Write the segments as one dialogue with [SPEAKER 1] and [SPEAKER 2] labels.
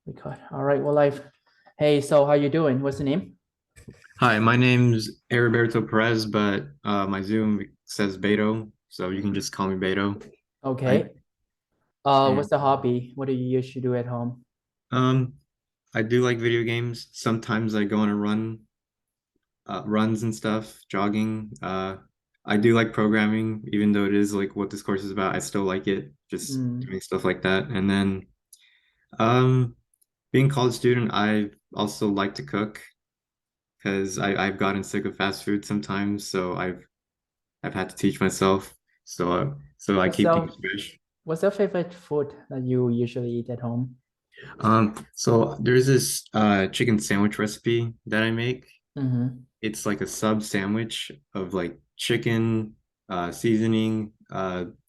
[SPEAKER 1] Record. All right, well, live. Hey, so how you doing? What's the name?
[SPEAKER 2] Hi, my name's Eriberto Perez, but my Zoom says Beto, so you can just call me Beto. I
[SPEAKER 1] Okay.
[SPEAKER 2] and
[SPEAKER 1] What's the hobby? What do you usually do at home?
[SPEAKER 2] um I do like video games. Sometimes I go on a runs and stuff, jogging. I do like programming, even though it is like what this course is about. I still like it, just
[SPEAKER 1] Mm,
[SPEAKER 2] doing stuff like that. And then um being a college student, I also like to cook because I've gotten sick of fast food sometimes, so I've had to teach myself, so I
[SPEAKER 1] what's
[SPEAKER 2] keep
[SPEAKER 1] your
[SPEAKER 2] things fresh.
[SPEAKER 1] what's your favorite food that you usually eat at home?
[SPEAKER 2] So there's this chicken sandwich recipe that I make.
[SPEAKER 1] Mm-hmm.
[SPEAKER 2] It's like a sub sandwich of like chicken, seasoning,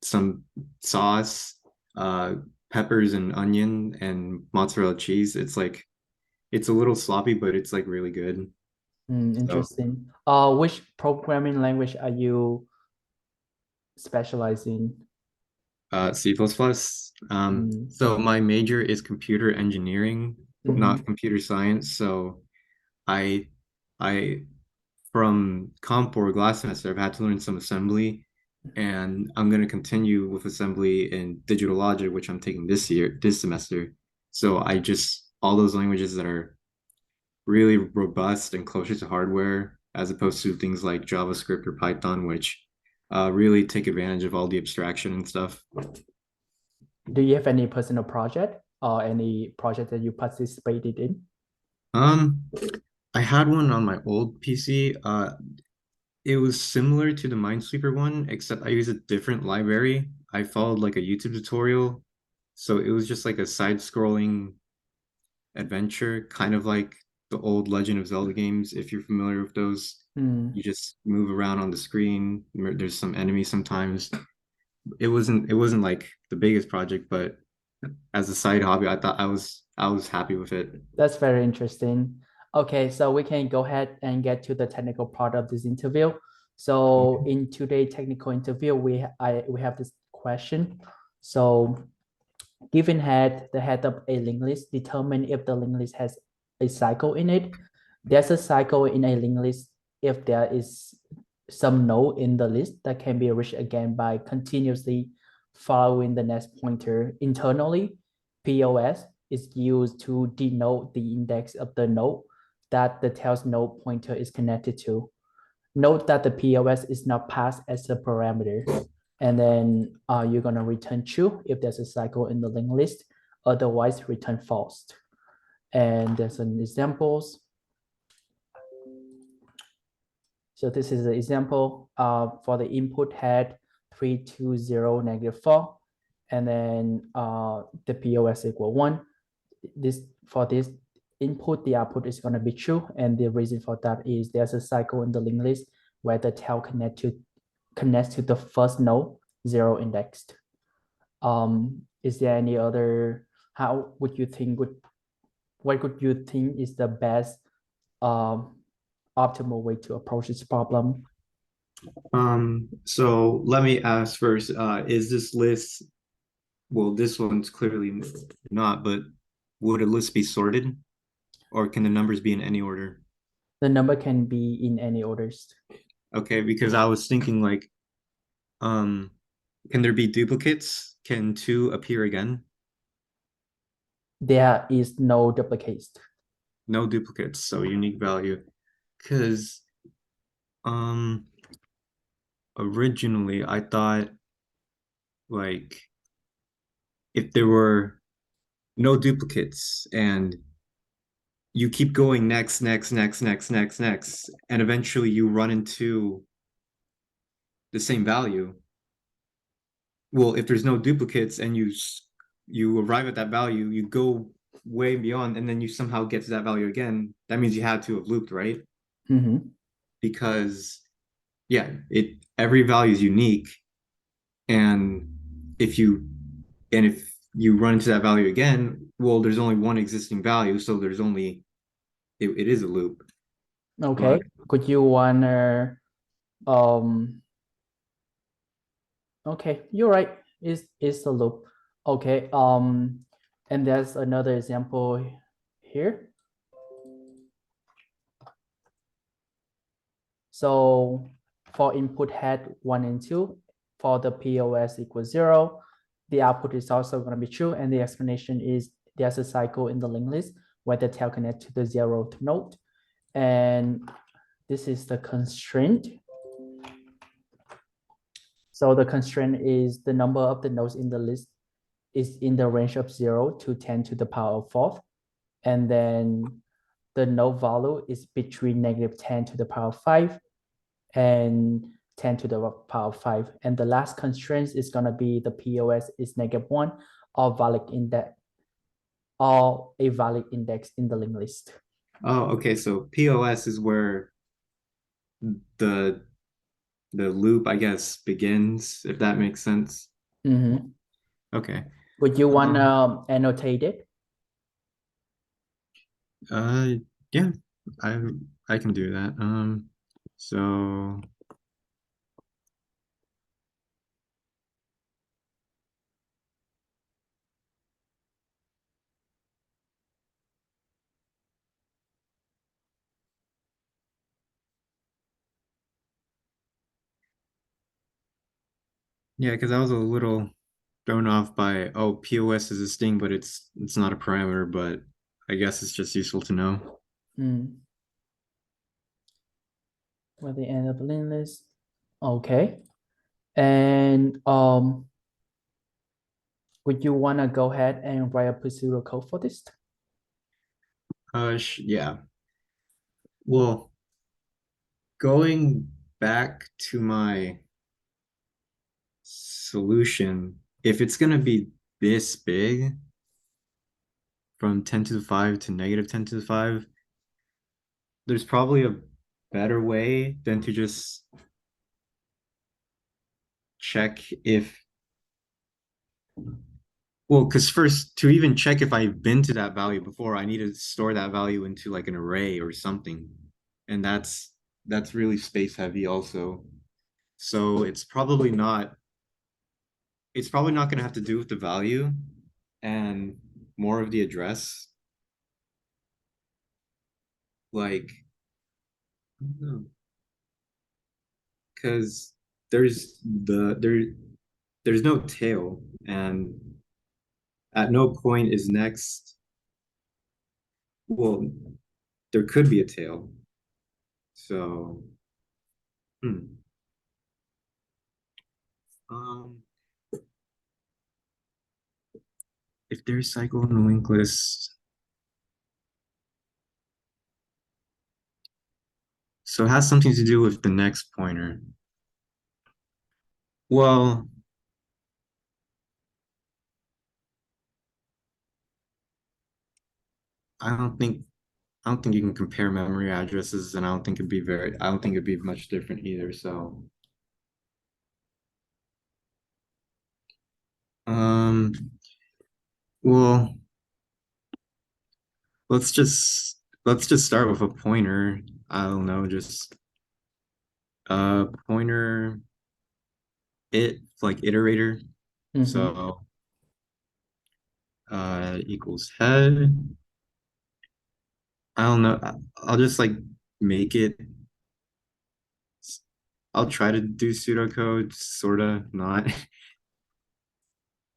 [SPEAKER 2] some sauce, uh, peppers and onion and mozzarella cheese. It's a little sloppy, but it's like really good. So
[SPEAKER 1] Interesting. Which programming language are you specializing?
[SPEAKER 2] C++.
[SPEAKER 1] Mm,
[SPEAKER 2] So my major is computer engineering, not
[SPEAKER 1] mm-hmm.
[SPEAKER 2] computer science. So I I from comp or last semester I've had to learn some assembly, and I'm going to continue with assembly in digital logic, which I'm taking this semester. So I just all those languages that are really robust and closer to hardware as opposed to things like JavaScript or Python, which really take advantage of all the abstraction and stuff.
[SPEAKER 1] Do you have any personal project or any project that you participated in?
[SPEAKER 2] Um, I had one on my old PC. It was similar to the Minesweeper one, except I used a different library. I followed like a YouTube tutorial. So it was just like a side-scrolling adventure, kind of like the old Legend of Zelda games, if you're familiar with those.
[SPEAKER 1] Mm,
[SPEAKER 2] You just move around on the screen. There's some enemies sometimes. It wasn't like the biggest project, but as a side hobby, I thought I was happy with it.
[SPEAKER 1] that's very interesting. Okay, so we can go ahead and get to the technical part of this interview. So in today's technical interview, we have this question. So given the head of a linked list, determine if the linked list has a cycle in it. There's a cycle in a linked list if there is some node in the list that can be reached again by continuously following the next pointer internally. POS is used to denote the index of the node that the tails node pointer is connected to. Note that the POS is not passed as a parameter. And then you're going to return true if there's a cycle in the linked list. Otherwise, return false. And there's some examples. So this is an example for the input head 320 -4, and then the POS equal 1. For this input, the output is going to be true. And the reason for that is there's a cycle in the linked list where the tail connects to the first node, 0 indexed. Is there any other, how would you think what would you think is the best um, optimal way to approach this problem?
[SPEAKER 2] So let me ask first, is this list, well, this one's clearly not, but would a list be sorted or can the numbers be in any order?
[SPEAKER 1] The number can be in any orders.
[SPEAKER 2] Okay, because I was thinking like, um, can there be duplicates? Can two appear again?
[SPEAKER 1] There is no duplicates.
[SPEAKER 2] No duplicates, so unique value. Because um originally I thought like if there were no duplicates and you keep going next, and eventually you run into the same value. Well, if there's no duplicates and you arrive at that value, you go way beyond, and then you somehow get to that value again. That means you had to have looped, right?
[SPEAKER 1] Mhm.
[SPEAKER 2] Because yeah, it every value is unique, and if you if you run into that value again, well, there's only one existing value, so there's only it is a loop.
[SPEAKER 1] Okay.
[SPEAKER 2] But
[SPEAKER 1] Could you wanna um okay, you're right. It's a loop. Okay. And there's another example here. So for input head 1 and 2, for the POS equals 0, the output is also going to be true. And the explanation is there's a cycle in the linked list where the tail connects to the 0th node. And this is the constraint. So the constraint is the number of the nodes in the list is in the range of 0 to 10 to the power of 4th. And then the node value is between negative 10 to the power of 5 and 10 to the power of 5. And the last constraint is going to be the POS is -1 or valid index or a valid index in the linked list.
[SPEAKER 2] Oh, okay. So POS is where the the loop, I guess, begins, if that makes sense.
[SPEAKER 1] Mhm.
[SPEAKER 2] Okay.
[SPEAKER 1] Would you want to annotate it?
[SPEAKER 2] Uh, yeah, I I can do that. So yeah, because I was a little thrown off by, oh, POS is a string, but it's not a parameter, but I guess it's just useful to know.
[SPEAKER 1] Where the end of the linked list. Okay. And would you want to go ahead and write a procedural code for this?
[SPEAKER 2] Yeah. Well, going back to my solution, if it's gonna be this big, from 10 to the 5 to negative 10 to the 5, there's probably a better way than to just check if, well, because first, to even check if I've been to that value before, I need to store that value into like an array or something. And that's really space heavy also. So it's probably not going to have to do with the value and more of the address. Like, I don't know, because there's no tail, and at no point is next. Well, there could be a tail. So, hmm. Um, if there's cycle in the linked list, so it has something to do with the next pointer. Well, I don't think I don't think you can compare memory addresses, and I don't think it'd be much different either. So, um, well, let's just start with a pointer. I don't know, just pointer like iterator. So equals head. I don't know. I'll just like make it. I'll try to do pseudocode, sorta, not.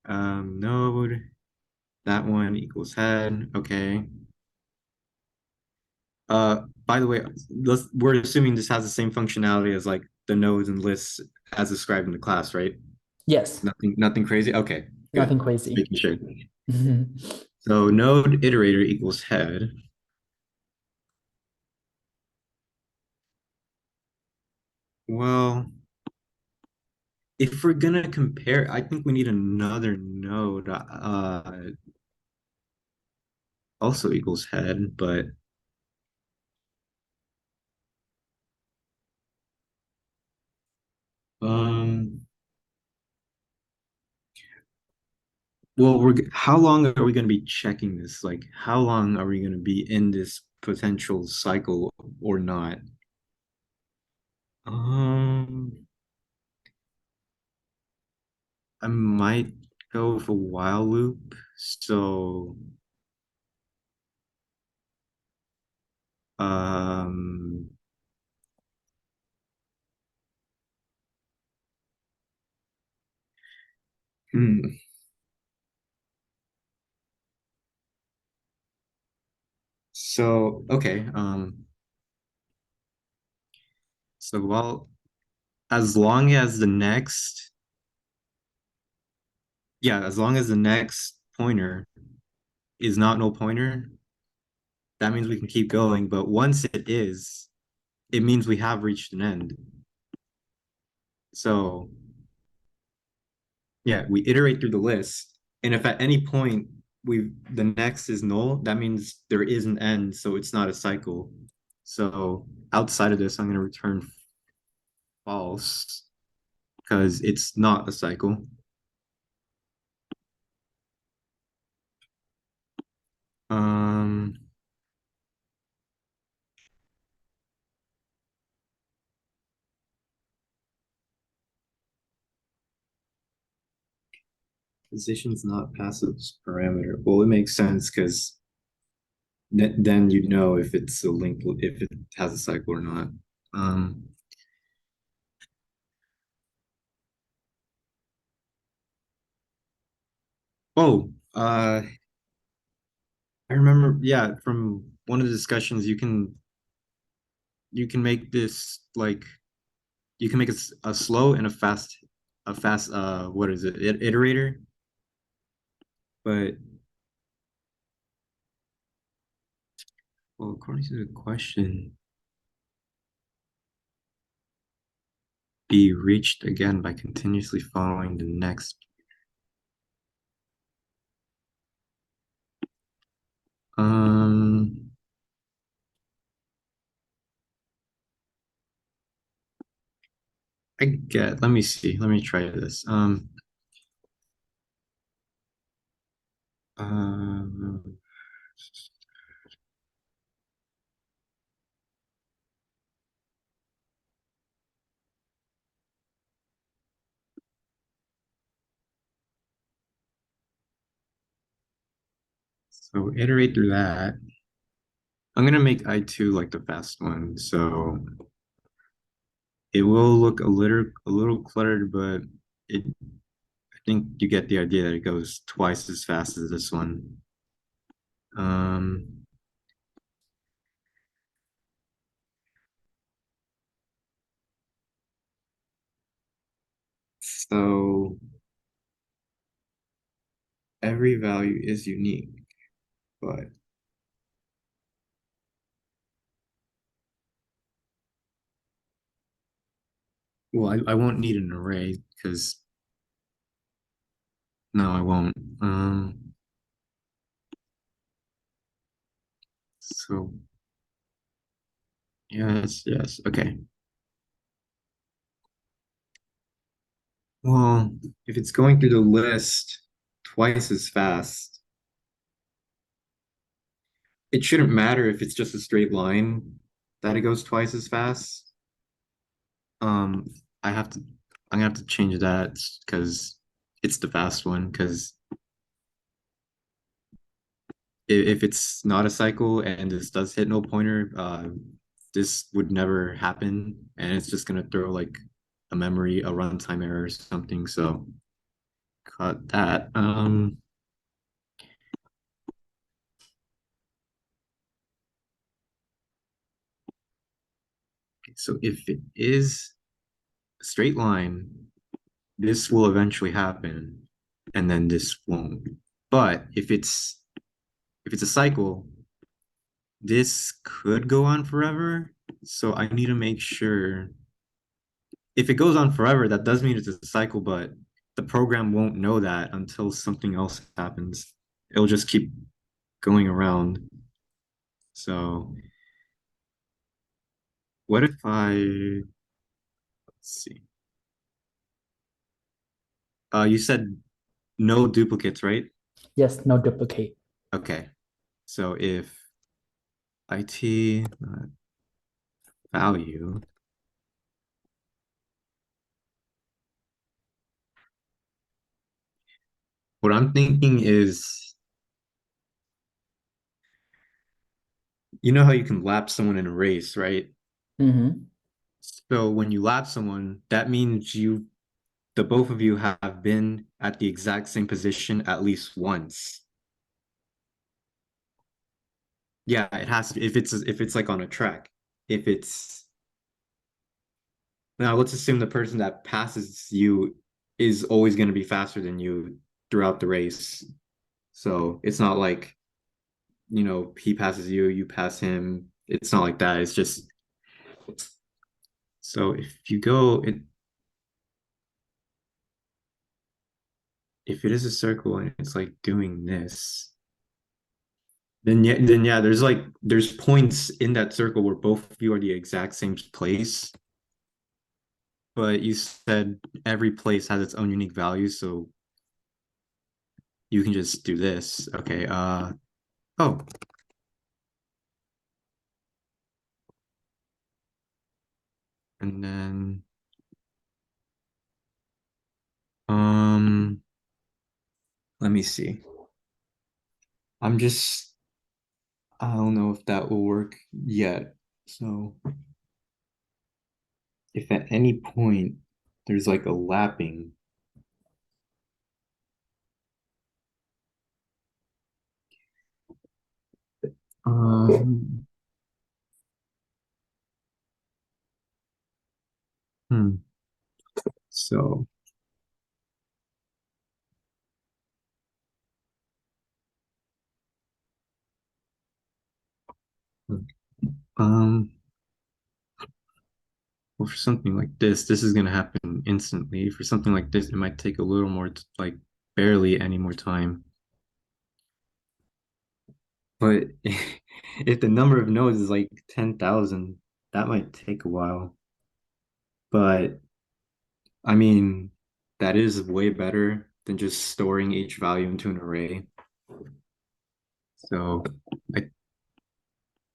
[SPEAKER 2] Node, that one equals head. Okay. By the way, we're assuming this has the same functionality as like the nodes and lists as described in the class, right?
[SPEAKER 1] Yes,
[SPEAKER 2] Nothing crazy. Okay,
[SPEAKER 1] nothing
[SPEAKER 2] good. Just
[SPEAKER 1] crazy.
[SPEAKER 2] making sure. So node iterator equals head. Well, if we're gonna compare, I think we need another node also equals head, but um well, how long are we going to be checking this? Like, how long are we going to be in this potential cycle or not? Um, I might go with a while loop. So um hmm. So okay, so well, as long as the next, yeah, as long as the next pointer is not no pointer, that means we can keep going. But once it is, it means we have reached an end. So yeah, we iterate through the list, and if at any point we the next is null, that means there is an end, so it's not a cycle. So outside of this, I'm going to return false because it's not a cycle. Um, Position's not passive parameter. Well, it makes sense because then you know if it's a link, if it has a cycle or not. Um, oh, I remember, yeah, from one of the discussions, you can make this like you can make a slow and a fast what is it, iterator, but well, according to the question, be reached again by continuously following the next. Um, let me see. Let me try this. Um, so iterate through that. I'm gonna make I2 like the fast one, so it will look a little cluttered, but I think you get the idea that it goes twice as fast as this one. Um, so every value is unique, but well, I won't need an array because no, I won't. So yes, yes, okay. Well, if it's going through the list twice as fast, it shouldn't matter if it's just a straight line that it goes twice as fast. Um, I have to, I'm gonna have to change that because it's the fast one. Because if it's not a cycle and this does hit no pointer, this would never happen, and it's just gonna throw like a memory, a runtime error or something. So cut that. So if it is a straight line, this will eventually happen, and then this won't. But if it's a cycle, this could go on forever. So I need to make sure if it goes on forever, that does mean it's a cycle, but the program won't know that until something else happens. It'll just keep going around. So what if let's see. You said no duplicates, right?
[SPEAKER 1] Yes, no duplicate.
[SPEAKER 2] Okay. So if IT value, What I'm thinking is, you know how you can lap someone in a race, right?
[SPEAKER 1] Mm-hmm.
[SPEAKER 2] So when you lap someone, that means the both of you have been at the exact same position at least once. Yeah, it has to, if it's like on a track. If it's Now let's assume the person that passes you is always going to be faster than you throughout the race. So it's not like, he passes you, you pass him. It's not like that. It's just so if it is a circle and it's like doing this, then yeah, there's points in that circle where both of you are the exact same place. But you said every place has its own unique value, so you can just do this. Okay. Oh, and then um, let me see. I'm just I don't know if that will work yet. So if at any point there's like a lapping, um, hmm. So um, well, for something like this is gonna happen instantly. For something like this, it might take a little more, like barely any more time. But if the number of nodes is like 10,000, that might take a while. But I mean, that is way better than just storing each value into an array. So I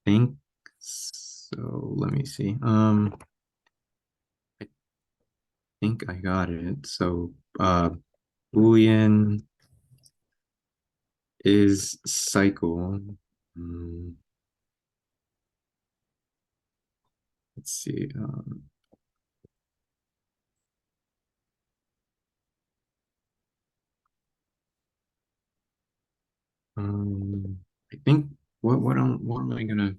[SPEAKER 2] think so. Let me see. I think I got it. So Boolean is cycle. Mm, let's see. I think what am I gonna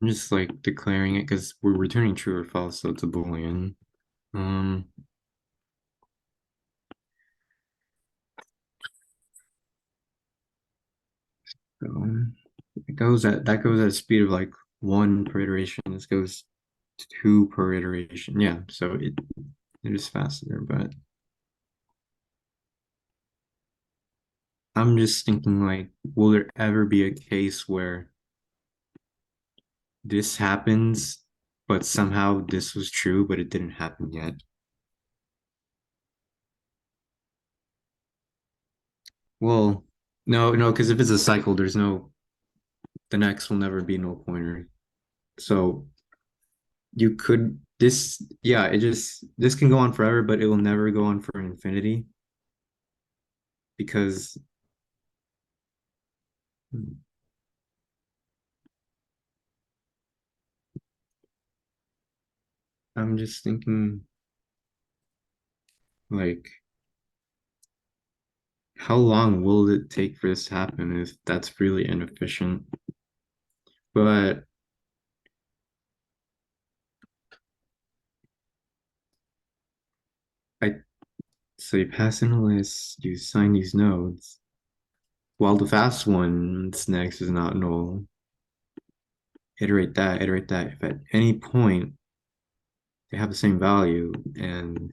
[SPEAKER 2] I'm just like declaring it because we're returning true or false, so it's a Boolean. Um, so that goes at a speed of like one per iteration. This goes two per iteration. Yeah, so it is faster, but I'm just thinking like, will there ever be a case where this happens, but somehow this was true, but it didn't happen yet? Well, no, because if it's a cycle, the next will never be null pointer. So you could this yeah, this can go on forever, but it will never go on for infinity because I'm just thinking like how long will it take for this to happen if that's really inefficient? But I so you pass in a list, you assign these nodes, while the fast one's next is not null. Iterate that. If at any point they have the same value, and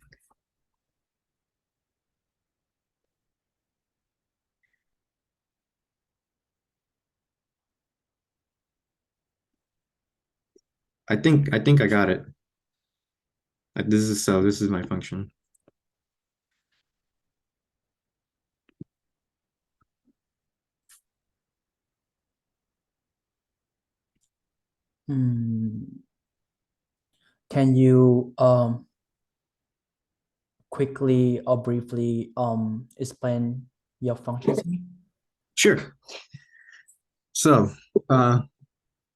[SPEAKER 2] I think I got it. This is my function.
[SPEAKER 1] Hmm. Can you quickly or briefly explain your functions here?
[SPEAKER 2] Sure. So,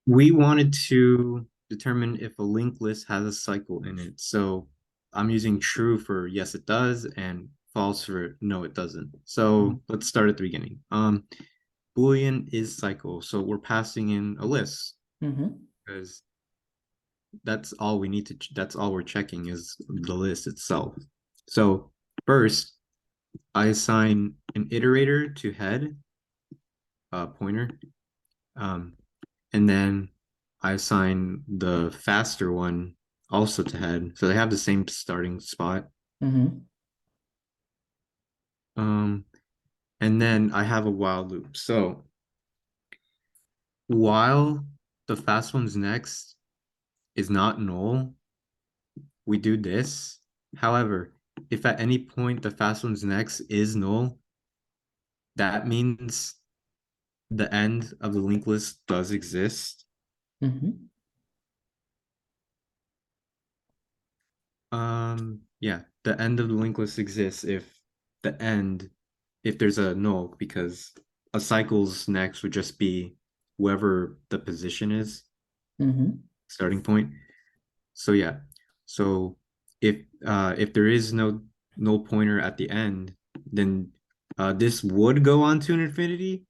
[SPEAKER 2] we wanted to determine if a linked list has a cycle in it. So I'm using true for yes, it does, and false for no, it doesn't. So let's start at the beginning. Boolean is cycle. So we're passing in a list
[SPEAKER 1] Mm-hmm.
[SPEAKER 2] because that's all we need to, that's all we're checking is the list itself. So first, I assign an iterator to head, pointer. Um, and then I assign the faster one also to head. So they have the same starting spot.
[SPEAKER 1] Mm-hmm.
[SPEAKER 2] Um, and then I have a while loop. So while the fast one's next is not null, we do this. However, if at any point the fast one's next is null, that means the end of the linked list does exist.
[SPEAKER 1] Mm-hmm.
[SPEAKER 2] Yeah, the end of the linked list exists the end, if there's a null, because a cycle's next would just be whoever the position is,
[SPEAKER 1] Mm-hmm.
[SPEAKER 2] starting point. So yeah, so if there is no null pointer at the end, then this would go on to an infinity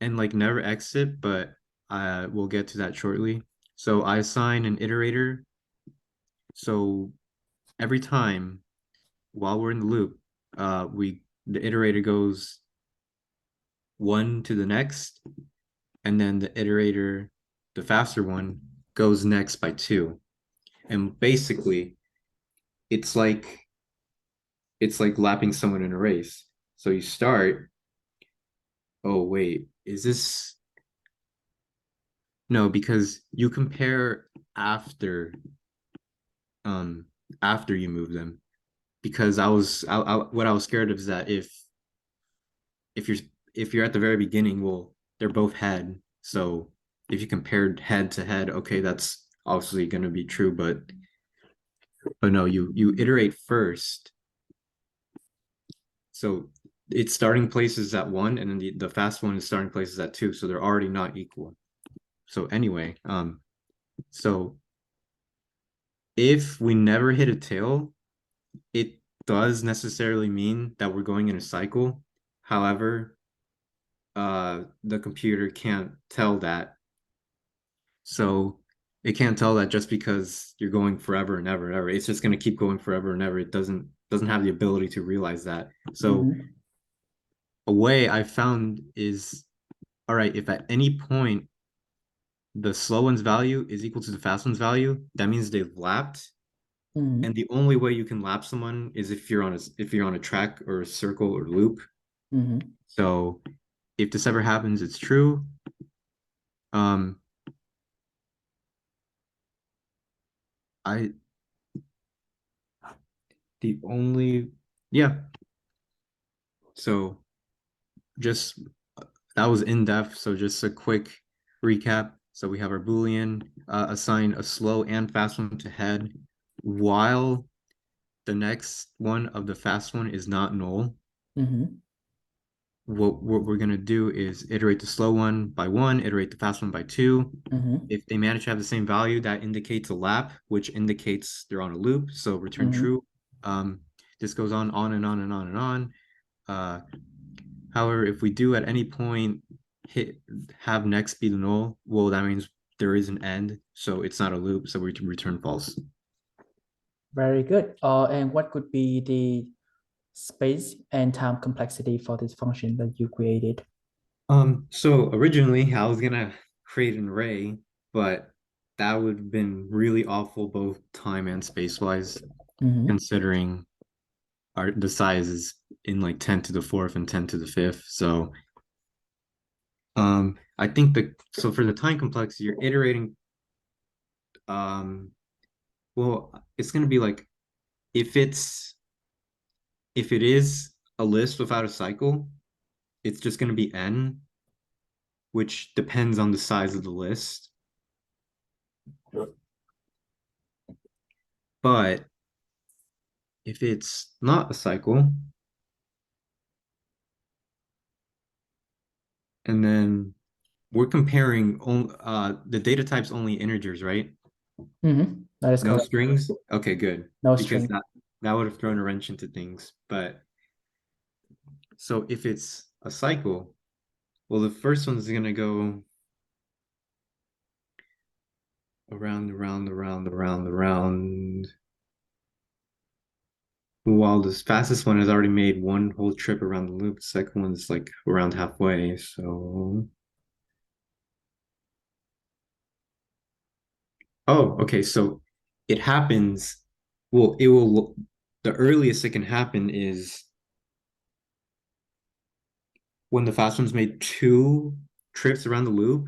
[SPEAKER 2] and like never exit, but we'll get to that shortly. So I assign an iterator. So every time while we're in the loop, the iterator goes one to the next, and then the iterator, the faster one, goes next by two. And basically, it's like it's like lapping someone in a race. So you start, oh wait, is this no, because you compare after um after you move them. Because what I was scared of is that if you're if you're at the very beginning, well, they're both head. So if you compared head to head, okay, that's obviously going to be true, but no, you iterate first. So it's starting places at one, and then the fast one is starting places at two, so they're already not equal. So anyway, so if we never hit a tail, it does necessarily mean that we're going in a cycle. However, the computer can't tell that. So it can't tell that just because you're going forever and ever and ever. It's just going to keep going forever and ever. It doesn't have the ability to realize that. So
[SPEAKER 1] Mm-hmm.
[SPEAKER 2] a way I found is, all right, if at any point the slow one's value is equal to the fast one's value, that means they've lapped.
[SPEAKER 1] Mm-hmm.
[SPEAKER 2] And the only way you can lap someone is if you're on a track or a circle or loop.
[SPEAKER 1] Mm-hmm.
[SPEAKER 2] So if this ever happens, it's true. Um, I the only yeah. So just that was in depth. So just a quick recap. So we have our Boolean, assign a slow and fast one to head, while the next one of the fast one is not null.
[SPEAKER 1] Mm-hmm.
[SPEAKER 2] What we're gonna do is iterate the slow one by one, iterate the fast one by two.
[SPEAKER 1] Mm-hmm.
[SPEAKER 2] If they manage to have the same value, that indicates a lap, which indicates they're on a loop. So return
[SPEAKER 1] Mm-hmm.
[SPEAKER 2] true. Um, this goes on and on and on and on. Uh, However, if we do at any point hit have next be the null, well, that means there is an end, so it's not a loop, so we return false.
[SPEAKER 1] Very good. And what could be the space and time complexity for this function that you created?
[SPEAKER 2] So originally I was gonna create an array, but that would have been really awful both time and space wise,
[SPEAKER 1] Mm-hmm.
[SPEAKER 2] considering the size is in like 10 to the fourth and 10 to the fifth. So I think so for the time complexity, you're iterating um well, it's gonna be like if it's if it is a list without a cycle, it's just going to be n, which depends on the size of the list. But if it's not a cycle, and then we're comparing the data type's only integers, right?
[SPEAKER 1] That is
[SPEAKER 2] No
[SPEAKER 1] correct.
[SPEAKER 2] strings? Okay, good.
[SPEAKER 1] No
[SPEAKER 2] Because
[SPEAKER 1] string.
[SPEAKER 2] that would have thrown a wrench into things. But so if it's a cycle, well, the first one's gonna go around, around, around, around, around. While the fastest one has already made one whole trip around the loop, the second one's like around halfway. So, oh, okay. So it happens. Well, it will. The earliest it can happen is when the fast one's made two trips around the loop,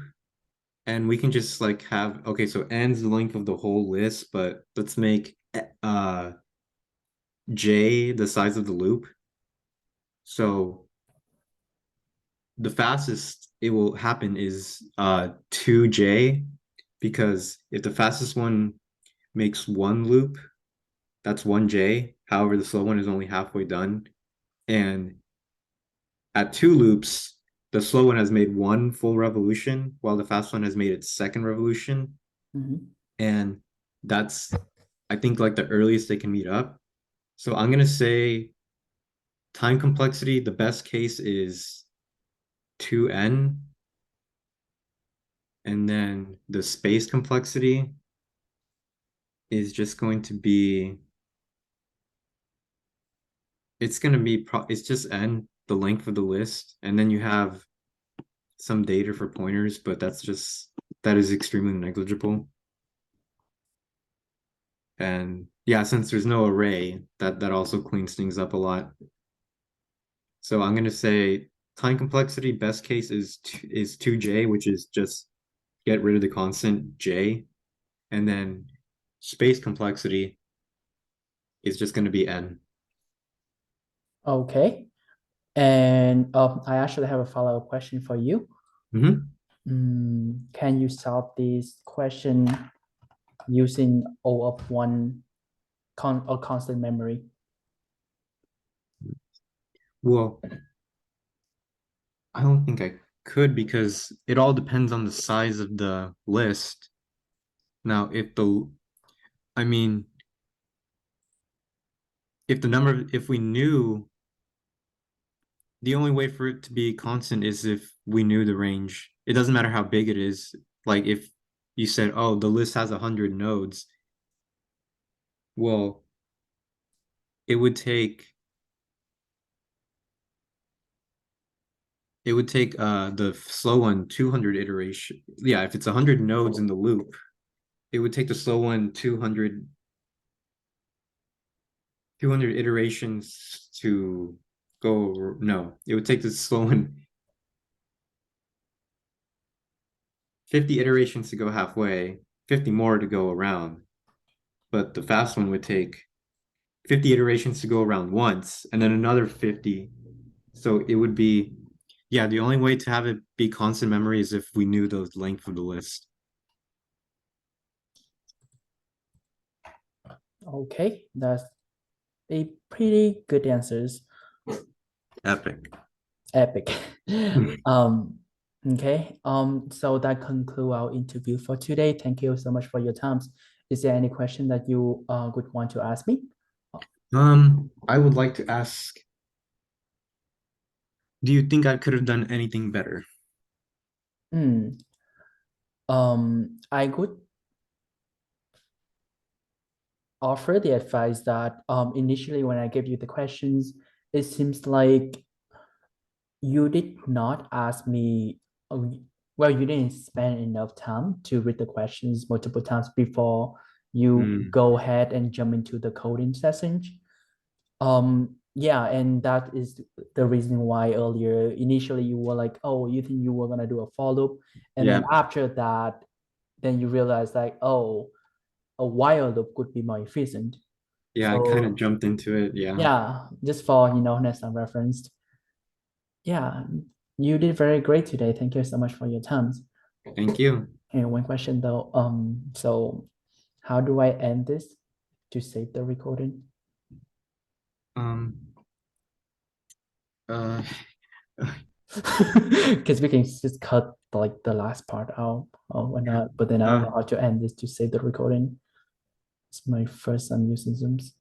[SPEAKER 2] and we can just like have okay. So n's the length of the whole list, but let's make j the size of the loop. So the fastest it will happen is 2j, because if the fastest one makes one loop, that's 1j. However, the slow one is only halfway done. And at two loops, the slow one has made one full revolution while the fast one has made its second revolution.
[SPEAKER 1] Mhm.
[SPEAKER 2] And that's, I think, like the earliest they can meet up. So I'm going to say time complexity, the best case is 2n. And then the space complexity is just going to be, it's going to be, it's just n, the length of the list. And then you have some data for pointers, but that is extremely negligible. And yeah, since there's no array, that also cleans things up a lot. So I'm going to say time complexity best case is 2j, which is just get rid of the constant j. And then space complexity is just going to be n.
[SPEAKER 1] Okay. And I actually have a follow-up question for you.
[SPEAKER 2] Mhm.
[SPEAKER 1] Can you solve this question using O of one or constant memory?
[SPEAKER 2] Well, I don't think I could because it all depends on the size of the list. Now, I mean, if we knew, the only way for it to be constant is if we knew the range. It doesn't matter how big it is. Like if you said, oh, the list has 100 nodes, well, it would take the slow one 200 iteration. Yeah, if it's 100 nodes in the loop, it would take the slow one 200 iterations to go. No, it would take the slow one 50 iterations to go halfway, 50 more to go around. But the fast one would take 50 iterations to go around once, and then another 50. So it would be, yeah, the only way to have it be constant memory is if we knew the length of the list.
[SPEAKER 1] Okay, that's a pretty good answers.
[SPEAKER 2] Epic.
[SPEAKER 1] Epic. Um, okay. So that conclude our interview for today. Thank you so much for your time. Is there any question that you would want to ask me?
[SPEAKER 2] I would like to ask, do you think I could have done anything better?
[SPEAKER 1] Hmm. I could offer the advice that initially when I gave you the questions, it seems like you did not ask me, well, you didn't spend enough time to read the questions multiple times before you
[SPEAKER 2] Hmm.
[SPEAKER 1] go ahead and jump into the coding session. Yeah, and that is the reason why earlier, initially you were like, oh, you think you were gonna do a for loop, and then
[SPEAKER 2] Yeah,
[SPEAKER 1] after that, then you realize like, oh, a while loop could be more efficient.
[SPEAKER 2] yeah, I kind of
[SPEAKER 1] So
[SPEAKER 2] jumped into it. Yeah,
[SPEAKER 1] yeah, just for next time reference. Yeah, you did very great today. Thank you so much for your time.
[SPEAKER 2] thank you.
[SPEAKER 1] And one question though, so how do I end this to save the recording?
[SPEAKER 2] Um, uh,
[SPEAKER 1] Because we can just cut like the last part out or whatnot, but then I don't
[SPEAKER 2] uh,
[SPEAKER 1] know how to end this to save the recording. It's my first time using Zooms.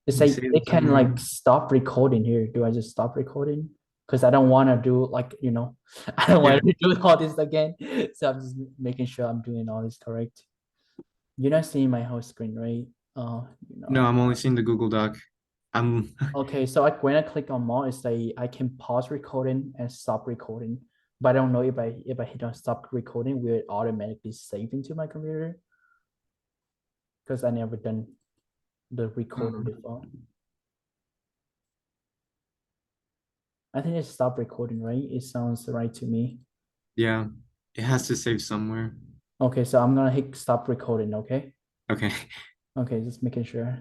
[SPEAKER 1] It's
[SPEAKER 2] you
[SPEAKER 1] like
[SPEAKER 2] say
[SPEAKER 1] it
[SPEAKER 2] it
[SPEAKER 1] can
[SPEAKER 2] somewhere.
[SPEAKER 1] like stop recording here. Do I just stop recording? Because I don't want to do like, I don't
[SPEAKER 2] Yeah.
[SPEAKER 1] want to do all this again. So I'm just making sure I'm doing all this correct. You're not seeing my whole screen, right? Oh,
[SPEAKER 2] No, I'm only seeing the Google Doc. I'm
[SPEAKER 1] Okay, so when I click on more, it's like I can pause recording and stop recording. But I don't know if I hit on stop recording, will it automatically save into my computer? Because I never done the recording
[SPEAKER 2] um,
[SPEAKER 1] before. I think it's stop recording, right? It sounds right to me.
[SPEAKER 2] yeah, it has to save somewhere.
[SPEAKER 1] Okay, so I'm gonna hit stop recording, okay?
[SPEAKER 2] Okay.
[SPEAKER 1] Okay, just making sure.